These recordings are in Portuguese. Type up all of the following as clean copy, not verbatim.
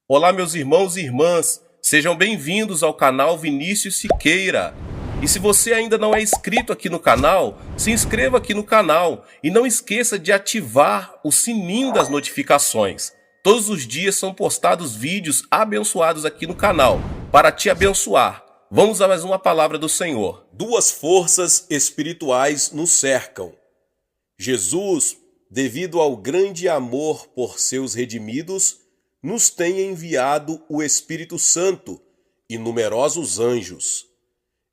Olá, meus irmãos e irmãs, sejam bem-vindos ao canal Vinícius Siqueira. E se você ainda não é inscrito aqui no canal, se inscreva aqui no canal e não esqueça de ativar o sininho das notificações. Todos os dias são postados vídeos abençoados aqui no canal para te abençoar. Vamos a mais uma palavra do Senhor. Duas forças espirituais nos cercam. Jesus, devido ao grande amor por seus redimidos, nos tem enviado o Espírito Santo e numerosos anjos.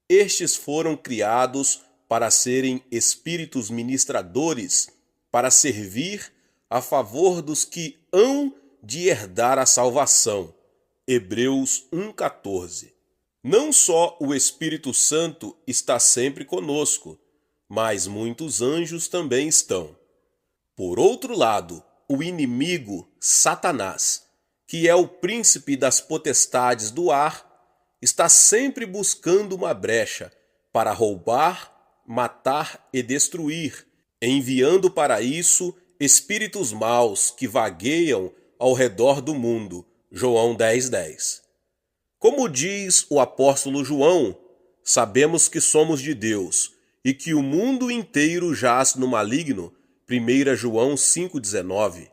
Estes foram criados para serem espíritos ministradores, para servir a favor dos que hão de herdar a salvação. Hebreus 1,14. Não só o Espírito Santo está sempre conosco, mas muitos anjos também estão. Por outro lado, o inimigo, Satanás, que é o príncipe das potestades do ar, está sempre buscando uma brecha para roubar, matar e destruir, enviando para isso espíritos maus que vagueiam ao redor do mundo. João 10:10. Como diz o apóstolo João, sabemos que somos de Deus e que o mundo inteiro jaz no maligno. 1 João 5,19.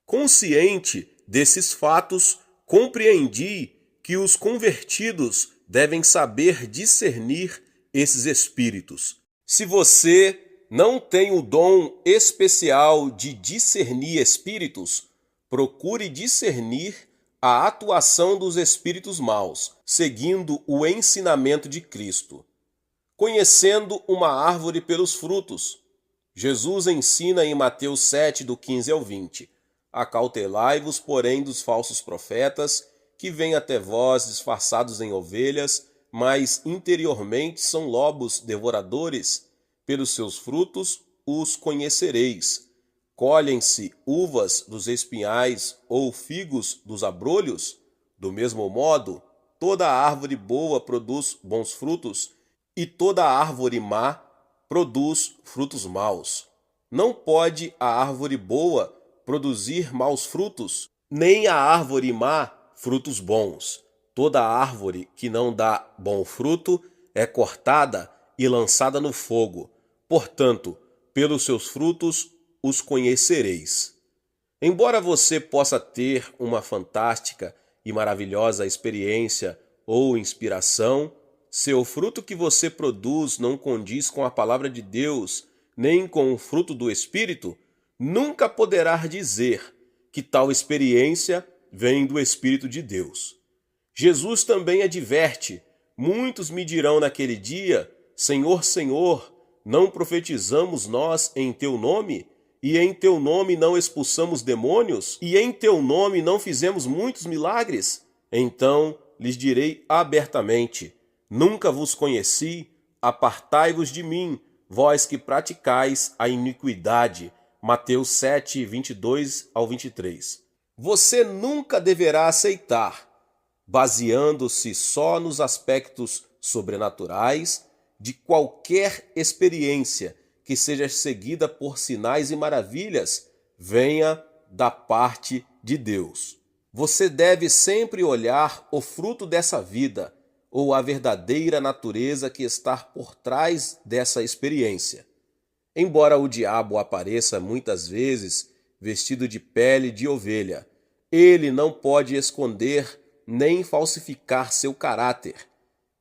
Consciente desses fatos, compreendi que os convertidos devem saber discernir esses espíritos. Se você não tem o dom especial de discernir espíritos, procure discernir a atuação dos espíritos maus, seguindo o ensinamento de Cristo. Conhecendo uma árvore pelos frutos. Jesus ensina em Mateus 7, do 15 ao 20. Acautelai-vos, porém, dos falsos profetas, que vêm até vós disfarçados em ovelhas, mas interiormente são lobos devoradores. Pelos seus frutos os conhecereis. Colhem-se uvas dos espinhais ou figos dos abrolhos? Do mesmo modo, toda árvore boa produz bons frutos, e toda árvore má produz frutos maus. Não pode a árvore boa produzir maus frutos, nem a árvore má frutos bons. Toda árvore que não dá bom fruto é cortada e lançada no fogo. Portanto, pelos seus frutos os conhecereis. Embora você possa ter uma fantástica e maravilhosa experiência ou inspiração, se o fruto que você produz não condiz com a palavra de Deus, nem com o fruto do Espírito, nunca poderá dizer que tal experiência vem do Espírito de Deus. Jesus também adverte: muitos me dirão naquele dia, Senhor, Senhor, não profetizamos nós em teu nome? E em teu nome não expulsamos demônios? E em teu nome não fizemos muitos milagres? Então lhes direi abertamente: nunca vos conheci, apartai-vos de mim, vós que praticais a iniquidade. Mateus 7, 22 ao 23. Você nunca deverá aceitar, baseando-se só nos aspectos sobrenaturais de qualquer experiência que seja seguida por sinais e maravilhas, venha da parte de Deus. Você deve sempre olhar o fruto dessa vida, ou a verdadeira natureza que está por trás dessa experiência. Embora o diabo apareça muitas vezes vestido de pele de ovelha, ele não pode esconder nem falsificar seu caráter.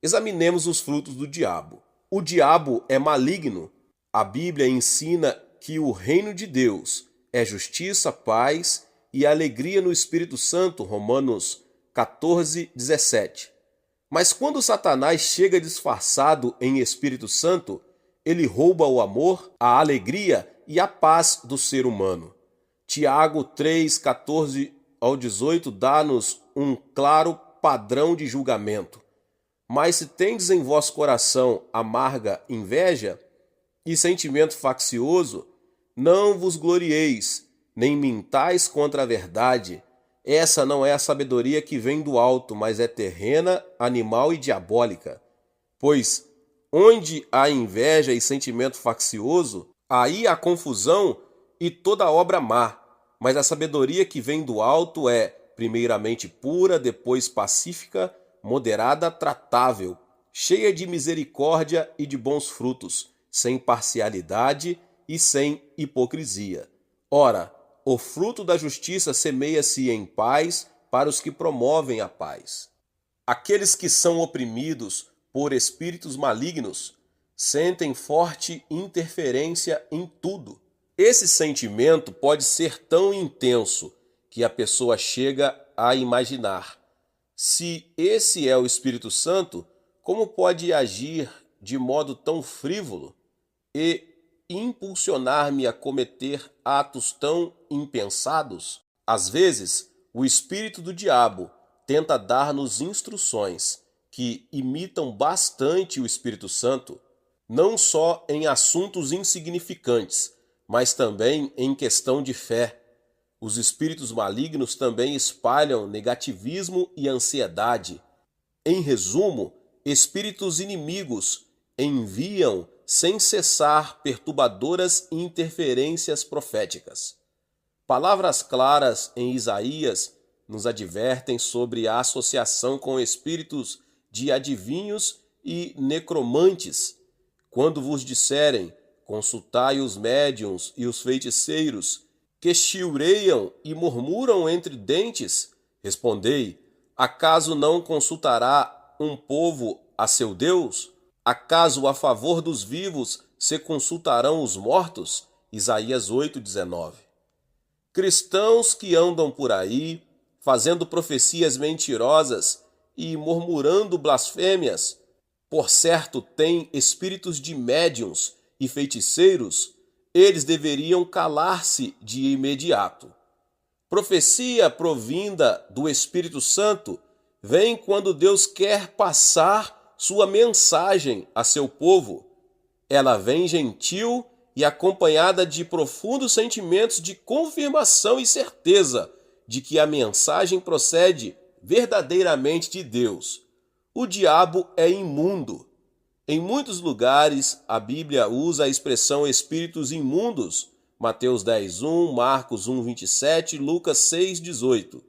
Examinemos os frutos do diabo. O diabo é maligno. A Bíblia ensina que o reino de Deus é justiça, paz e alegria no Espírito Santo, Romanos 14, 17. Mas quando Satanás chega disfarçado em Espírito Santo, ele rouba o amor, a alegria e a paz do ser humano. Tiago 3, 14 ao 18 dá-nos um claro padrão de julgamento. Mas se tendes em vosso coração amarga inveja e sentimento faccioso, não vos glorieis, nem mintais contra a verdade. Essa não é a sabedoria que vem do alto, mas é terrena, animal e diabólica. Pois onde há inveja e sentimento faccioso, aí há confusão e toda obra má. Mas a sabedoria que vem do alto é primeiramente pura, depois pacífica, moderada, tratável, cheia de misericórdia e de bons frutos, sem parcialidade e sem hipocrisia. Ora, o fruto da justiça semeia-se em paz para os que promovem a paz. Aqueles que são oprimidos por espíritos malignos sentem forte interferência em tudo. Esse sentimento pode ser tão intenso que a pessoa chega a imaginar: se esse é o Espírito Santo, como pode agir de modo tão frívolo e impulsionar-me a cometer atos tão impensados? Às vezes, o espírito do diabo tenta dar-nos instruções que imitam bastante o Espírito Santo, não só em assuntos insignificantes, mas também em questão de fé. Os espíritos malignos também espalham negativismo e ansiedade. Em resumo, espíritos inimigos enviam sem cessar perturbadoras interferências proféticas. Palavras claras em Isaías nos advertem sobre a associação com espíritos de adivinhos e necromantes. Quando vos disserem: consultai os médiuns e os feiticeiros, que chilreiam e murmuram entre dentes, respondei: acaso não consultará um povo a seu Deus? Acaso a favor dos vivos se consultarão os mortos? Isaías 8:19. Cristãos que andam por aí, fazendo profecias mentirosas e murmurando blasfêmias, por certo têm espíritos de médiuns e feiticeiros, eles deveriam calar-se de imediato. Profecia provinda do Espírito Santo vem quando Deus quer passar sua mensagem a seu povo. Ela vem gentil e acompanhada de profundos sentimentos de confirmação e certeza de que a mensagem procede verdadeiramente de Deus. O diabo é imundo. Em muitos lugares, a Bíblia usa a expressão espíritos imundos, Mateus 10:1, Marcos 1:27, Lucas 6:18.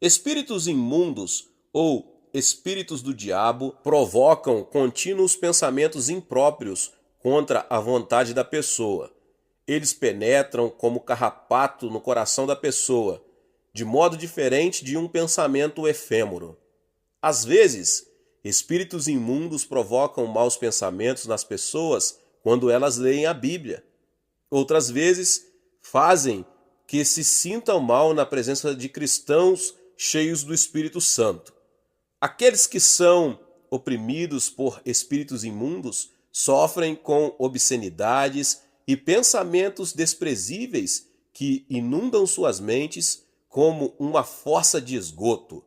Espíritos imundos ou espíritos do diabo provocam contínuos pensamentos impróprios contra a vontade da pessoa. Eles penetram como carrapato no coração da pessoa, de modo diferente de um pensamento efêmero. Às vezes, espíritos imundos provocam maus pensamentos nas pessoas quando elas leem a Bíblia. Outras vezes, fazem que se sintam mal na presença de cristãos cheios do Espírito Santo. Aqueles que são oprimidos por espíritos imundos sofrem com obscenidades e pensamentos desprezíveis que inundam suas mentes como uma fossa de esgoto.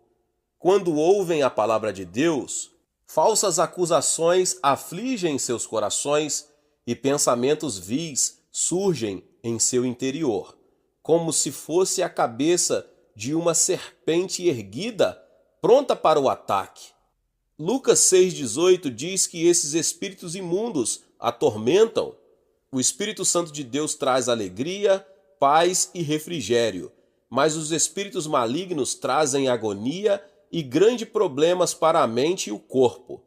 Quando ouvem a palavra de Deus, falsas acusações afligem seus corações e pensamentos vis surgem em seu interior, como se fosse a cabeça de uma serpente erguida, pronta para o ataque. Lucas 6,18 diz que esses espíritos imundos atormentam. O Espírito Santo de Deus traz alegria, paz e refrigério, mas os espíritos malignos trazem agonia e grandes problemas para a mente e o corpo.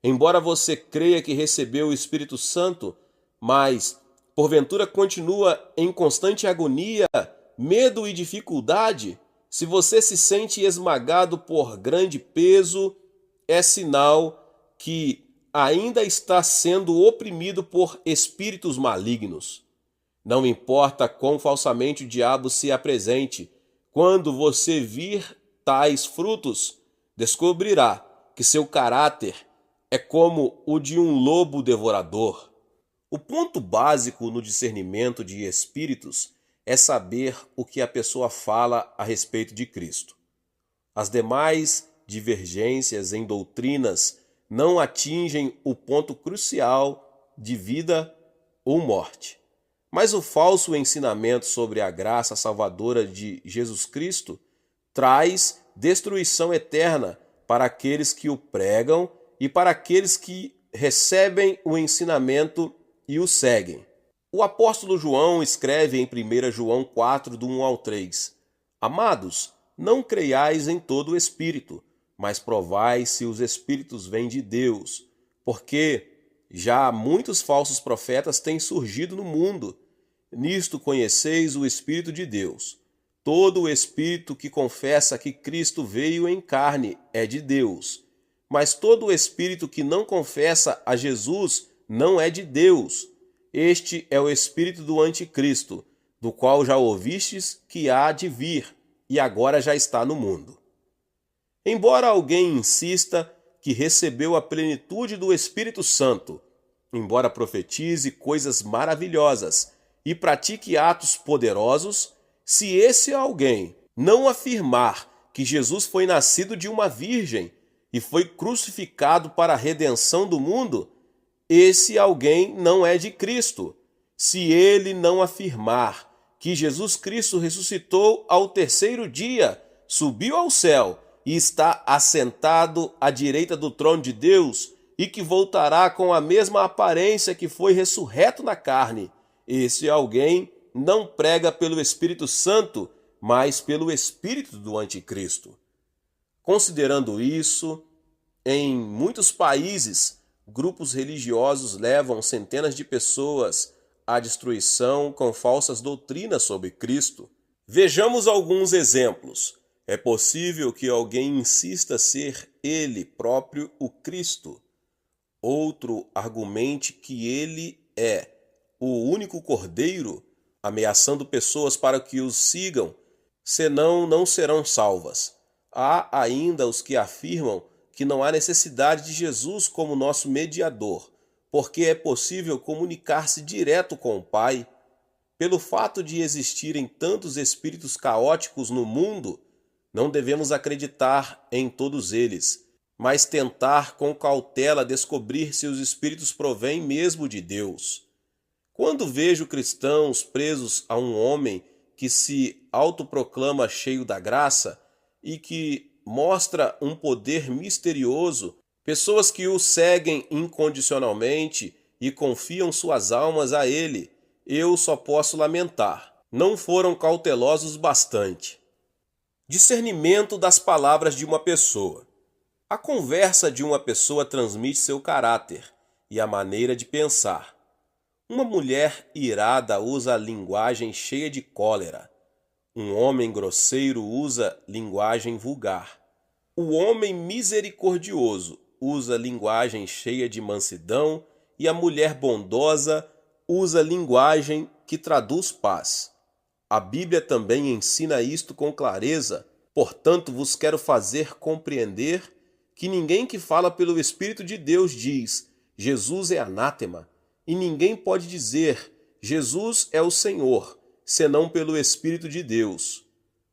Embora você creia que recebeu o Espírito Santo, mas porventura continua em constante agonia, medo e dificuldade, se você se sente esmagado por grande peso, é sinal que ainda está sendo oprimido por espíritos malignos. Não importa quão falsamente o diabo se apresente, quando você vir tais frutos, descobrirá que seu caráter é como o de um lobo devorador. O ponto básico no discernimento de espíritos é saber o que a pessoa fala a respeito de Cristo. As demais divergências em doutrinas não atingem o ponto crucial de vida ou morte. Mas o falso ensinamento sobre a graça salvadora de Jesus Cristo traz destruição eterna para aqueles que o pregam e para aqueles que recebem o ensinamento e o seguem. O apóstolo João escreve em 1 João 4, do 1 ao 3: Amados, não creiais em todo o espírito, mas provai se os espíritos vêm de Deus, porque já muitos falsos profetas têm surgido no mundo. Nisto conheceis o Espírito de Deus. Todo o espírito que confessa que Cristo veio em carne é de Deus, mas todo o espírito que não confessa a Jesus não é de Deus. Este é o espírito do anticristo, do qual já ouvistes que há de vir, e agora já está no mundo. Embora alguém insista que recebeu a plenitude do Espírito Santo, embora profetize coisas maravilhosas e pratique atos poderosos, se esse alguém não afirmar que Jesus foi nascido de uma virgem e foi crucificado para a redenção do mundo, esse alguém não é de Cristo. Se ele não afirmar que Jesus Cristo ressuscitou ao terceiro dia, subiu ao céu e está assentado à direita do trono de Deus e que voltará com a mesma aparência que foi ressurreto na carne, esse alguém não prega pelo Espírito Santo, mas pelo espírito do anticristo. Considerando isso, em muitos países, grupos religiosos levam centenas de pessoas à destruição com falsas doutrinas sobre Cristo. Vejamos alguns exemplos. É possível que alguém insista ser ele próprio o Cristo. Outro argumente que ele é o único Cordeiro, ameaçando pessoas para que os sigam, senão não serão salvas. Há ainda os que afirmam que não há necessidade de Jesus como nosso mediador, porque é possível comunicar-se direto com o Pai. Pelo fato de existirem tantos espíritos caóticos no mundo, não devemos acreditar em todos eles, mas tentar com cautela descobrir se os espíritos provêm mesmo de Deus. Quando vejo cristãos presos a um homem que se autoproclama cheio da graça e que mostra um poder misterioso, pessoas que o seguem incondicionalmente e confiam suas almas a ele, eu só posso lamentar. Não foram cautelosos bastante. Discernimento das palavras de uma pessoa. A conversa de uma pessoa transmite seu caráter e a maneira de pensar. Uma mulher irada usa linguagem cheia de cólera. Um homem grosseiro usa linguagem vulgar. O homem misericordioso usa linguagem cheia de mansidão e a mulher bondosa usa linguagem que traduz paz. A Bíblia também ensina isto com clareza, portanto vos quero fazer compreender que ninguém que fala pelo Espírito de Deus diz, Jesus é anátema, e ninguém pode dizer, Jesus é o Senhor, senão pelo Espírito de Deus.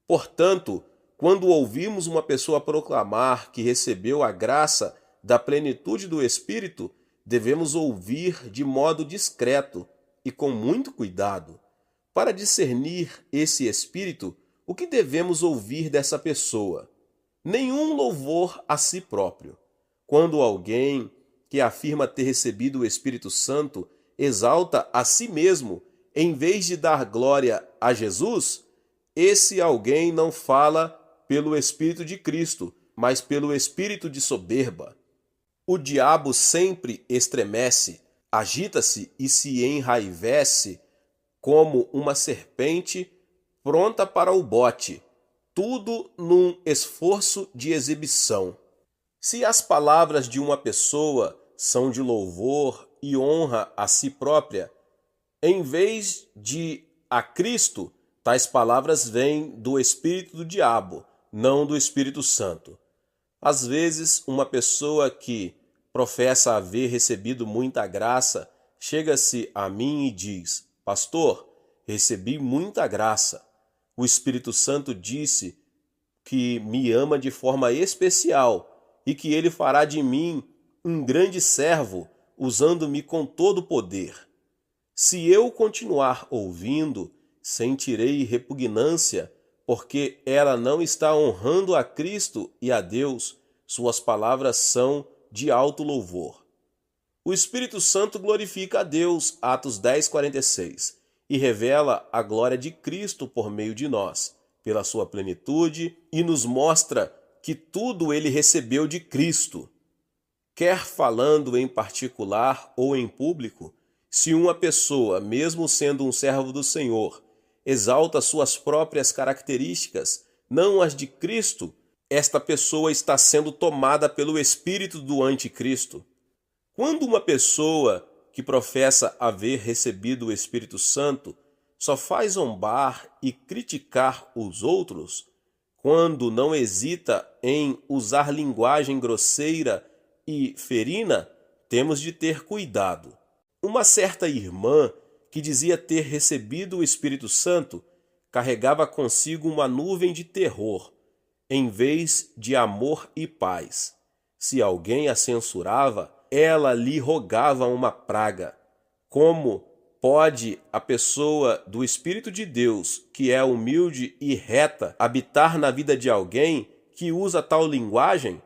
Portanto, quando ouvimos uma pessoa proclamar que recebeu a graça da plenitude do Espírito, devemos ouvir de modo discreto e com muito cuidado. Para discernir esse Espírito, o que devemos ouvir dessa pessoa? Nenhum louvor a si próprio. Quando alguém que afirma ter recebido o Espírito Santo exalta a si mesmo, em vez de dar glória a Jesus, esse alguém não fala pelo Espírito de Cristo, mas pelo espírito de soberba. O diabo sempre estremece, agita-se e se enraivece como uma serpente pronta para o bote, tudo num esforço de exibição. Se as palavras de uma pessoa são de louvor e honra a si própria, em vez de a Cristo, tais palavras vêm do espírito do diabo, não do Espírito Santo. Às vezes, uma pessoa que professa haver recebido muita graça chega-se a mim e diz, Pastor, recebi muita graça. O Espírito Santo disse que me ama de forma especial e que ele fará de mim um grande servo, usando-me com todo o poder. Se eu continuar ouvindo, sentirei repugnância, porque ela não está honrando a Cristo e a Deus, suas palavras são de alto louvor. O Espírito Santo glorifica a Deus, Atos 10:46, e revela a glória de Cristo por meio de nós, pela sua plenitude e nos mostra que tudo ele recebeu de Cristo. Quer falando em particular ou em público, se uma pessoa, mesmo sendo um servo do Senhor, exalta suas próprias características, não as de Cristo, esta pessoa está sendo tomada pelo espírito do anticristo. Quando uma pessoa que professa haver recebido o Espírito Santo só faz zombar e criticar os outros, quando não hesita em usar linguagem grosseira e ferina, temos de ter cuidado. Uma certa irmã que dizia ter recebido o Espírito Santo carregava consigo uma nuvem de terror, em vez de amor e paz. Se alguém a censurava, ela lhe rogava uma praga. Como pode a pessoa do Espírito de Deus, que é humilde e reta, habitar na vida de alguém que usa tal linguagem?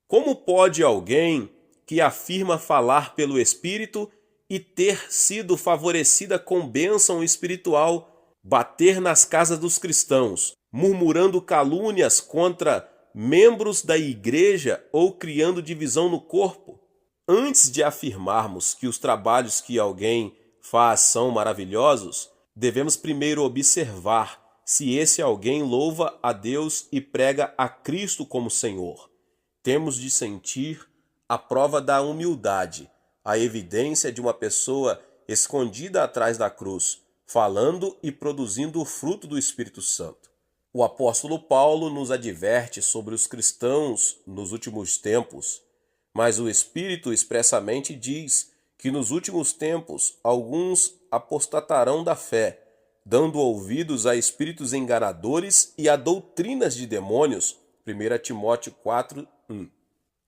Como pode alguém que afirma falar pelo Espírito e ter sido favorecida com bênção espiritual bater nas casas dos cristãos, murmurando calúnias contra membros da igreja ou criando divisão no corpo? Antes de afirmarmos que os trabalhos que alguém faz são maravilhosos, devemos primeiro observar se esse alguém louva a Deus e prega a Cristo como Senhor. Temos de sentir a prova da humildade, a evidência de uma pessoa escondida atrás da cruz, falando e produzindo o fruto do Espírito Santo. O apóstolo Paulo nos adverte sobre os cristãos nos últimos tempos, mas o Espírito expressamente diz que nos últimos tempos alguns apostatarão da fé, dando ouvidos a espíritos enganadores e a doutrinas de demônios. 1 Timóteo 4:1.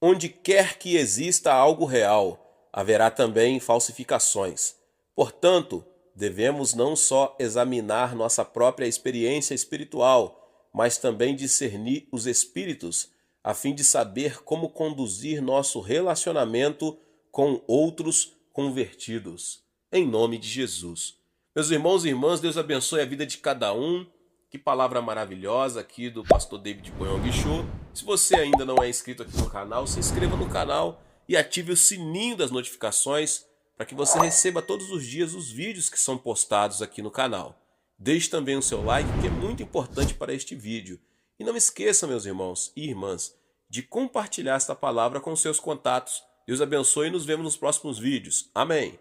Onde quer que exista algo real, haverá também falsificações. Portanto, devemos não só examinar nossa própria experiência espiritual, mas também discernir os espíritos, a fim de saber como conduzir nosso relacionamento com outros convertidos. Em nome de Jesus. Meus irmãos e irmãs, Deus abençoe a vida de cada um. Que palavra maravilhosa aqui do pastor David Boyong Show. Se você ainda não é inscrito aqui no canal, se inscreva no canal e ative o sininho das notificações para que você receba todos os dias os vídeos que são postados aqui no canal. Deixe também o seu like, que é muito importante para este vídeo. E não esqueça, meus irmãos e irmãs, de compartilhar esta palavra com seus contatos. Deus abençoe e nos vemos nos próximos vídeos. Amém.